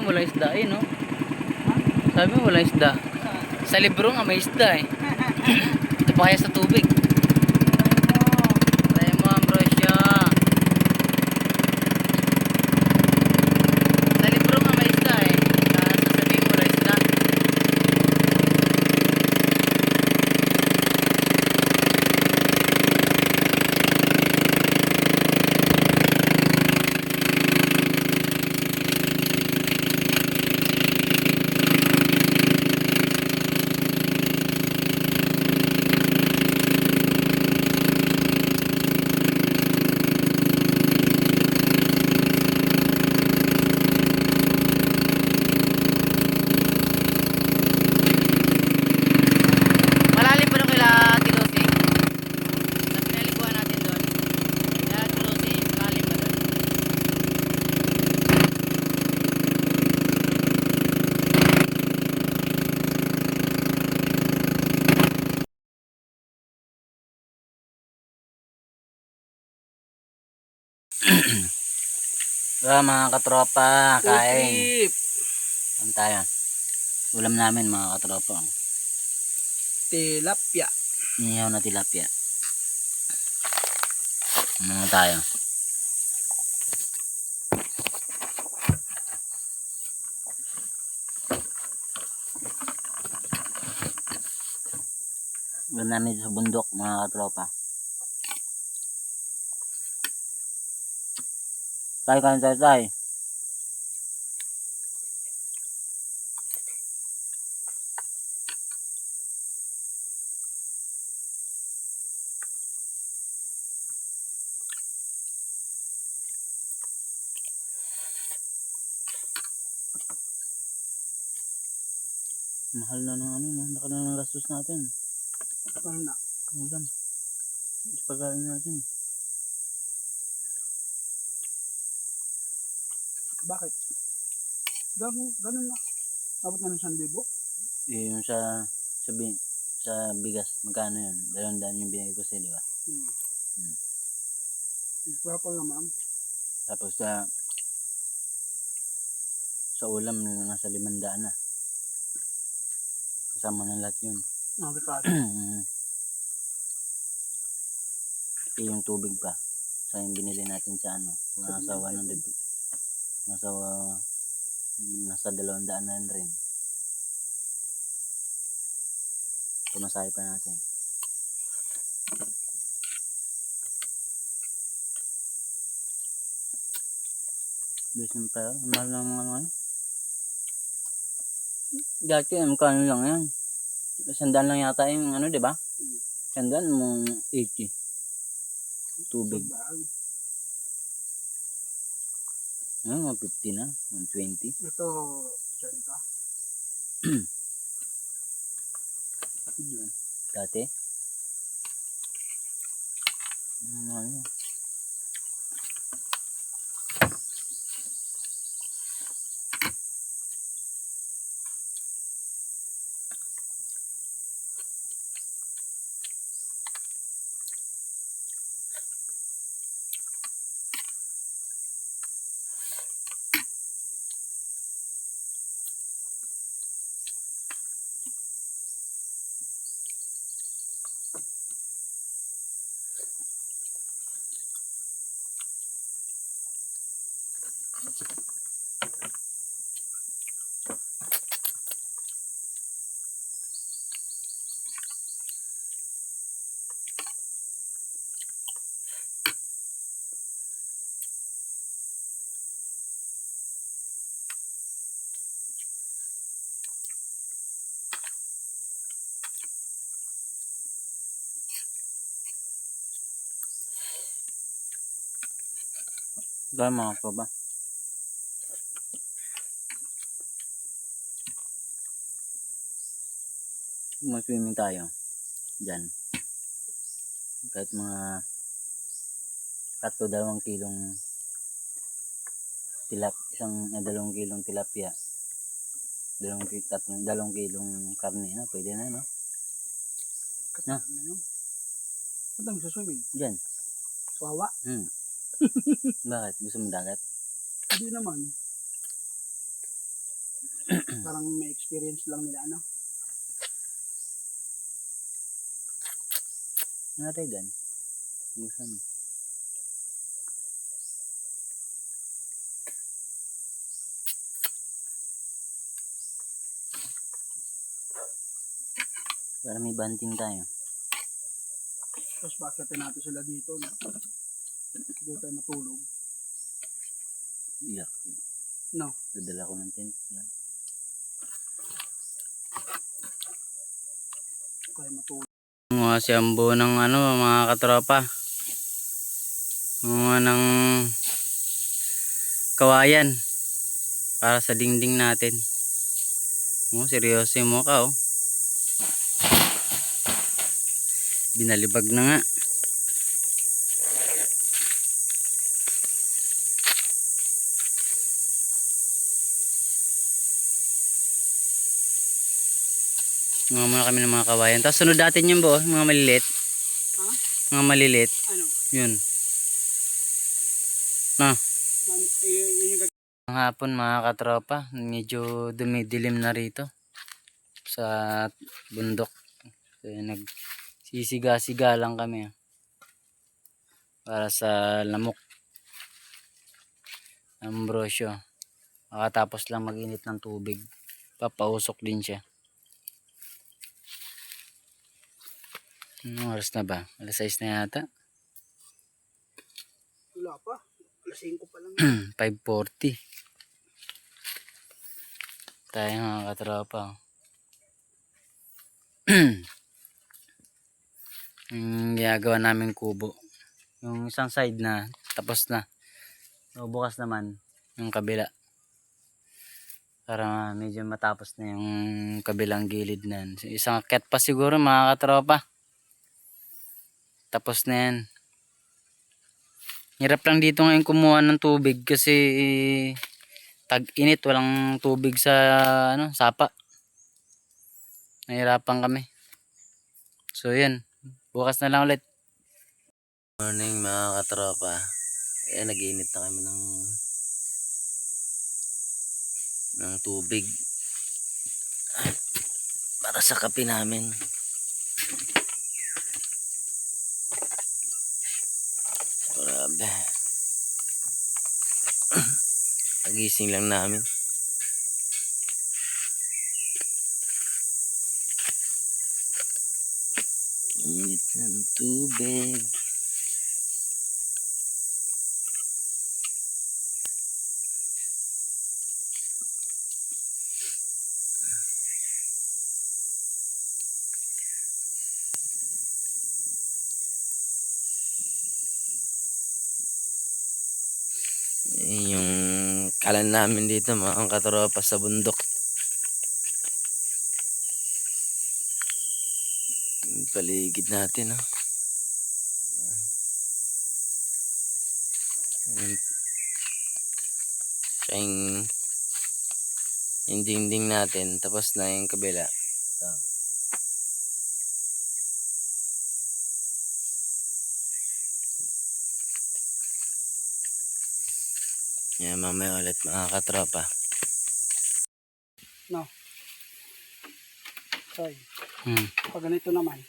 walang isda eh, no? Sabi mo walang isda. Sa libro nga may isda eh. Ito pa kaya sa tubig. Try mo, Ambrosio. Sa libro nga may isda eh. Kaya sasabihin mo walang isda. Malalim pa doon kila Tilosi. Sa pinalikuhan natin doon. Kaya Tilosi, malalim pa doon. Mga katropa, kain. Ano tayo? Ulam namin mga katropa. Tilapia. Inihaw na tilapia. Ano tayo? Ulam namin sa bundok mga katropa. Tay. Mahal na ng ano, no? Laki na ng gastos natin. Ano na? Ulam. Sa pagkain natin. Bakit? Ganun na. Abot na ng 1,000. Eh, yung sa bigas, magkano yun? 200 yung binigay ko sa'yo, di ba? Purple naman. Tapos sa ulam, nasa 500 na. Kasama na lahat yun. Nakikali. Eh, yung tubig pa. Sa yung binili natin sa ano, nasa 100. Nasa 200 na rin. Pumasahe pa natin. Bisin pa, mahal ng mga ano. Dati, magkano lang yan? 100 lang yata yung ano, di ba? 100 mong 80. Tubig. Ano, 50 na, 120. Ito, 80. Dati. Ano. Gaya mga pa ba? Mag-swimming tayo. Diyan. Kahit mga 2 kilong dalawang kilong tilapia. 2 kilong karne, no? Pwede na, no? Na? Saan tayo magsaswimming? Diyan. Sawawa? Bakit? Gusto mo dagat? Hindi naman. Parang may experience lang nila, ano? Narigan. Gusto mo. Para may banting tayo. Tapos bakit natin sila dito, no? Dito tayo matulog. Iyak. No. Dadala ko ng tent. Yan. Kaya matulog. Mga siyambo ng ano, mga katropa. Mga ng kawayan. Para sa dingding natin. Seryoso yung mukha, oh. Binalibag na nga. Mga muna kami ng mga kawayan. Tapos sunod natin yung mga maliliit. Ha? Mga maliliit. Ano? Yun. Na. Yung Ang hapon mga katropa. Medyo dumidilim na rito. Sa bundok. Kaya nagsisiga-siga lang kami. Para sa lamok. Ambrosyo. Makatapos lang mag-init ng tubig. Papausok din siya. Anong oras na ba? Alas 6 na yata. wala pa. Alas 5 pa lang. 5:40. Tayo mga katropa. Yung ginagawa namin kubo. Yung isang side na tapos na. So, bukas naman yung kabila. Para medyo matapos na yung kabilang gilid na yan. Isang akyat pa siguro mga katropa. Tapos na yan. Hirap lang dito ngayon kumuha ng tubig kasi tag-init, walang tubig sa sapa. Nahirapan kami. So yan, bukas na lang ulit. Morning mga katropa. Ayan, nag-iinit na kami ng tubig para sa kape namin. Grabe. Pagising lang namin. Init ng tubig. Yung kalan namin dito mga katropa sa bundok. Yung paligid natin, oh. Siya yung dingding natin, tapos na yung kabila. Ito. Yan, mamaya ulit mga katropa. No. Sorry. Hmm. Pag ganito naman.